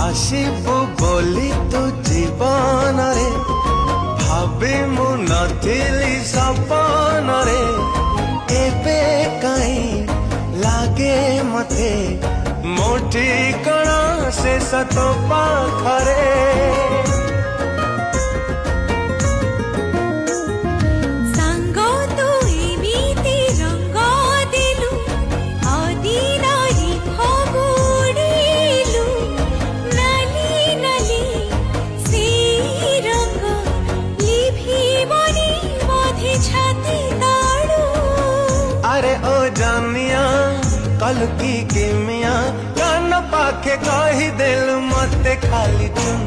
আসিব বলি তো জীবନରେ ভাবি মু নথিলি সপନରେ এবে কাই লাগে মতে ମୋ ଠିକଣା ଶେଷ ତୋ ପାଖରେ ସାଙ୍ଗ ତୁ ଏମିତି ରଙ୍ଗ ଦେଲୁ ଅଦିନରେ ଫଗୁଡ଼ିଲୁ ନାଲି ନାଲି ସେଇ ରଙ୍ଗ ଲିଭିବନି ବୋଧେ ଛାତି ତଳୁ अरे ओ जानिया कल की किमिया कान पाखे कही दिल मते खाली तुम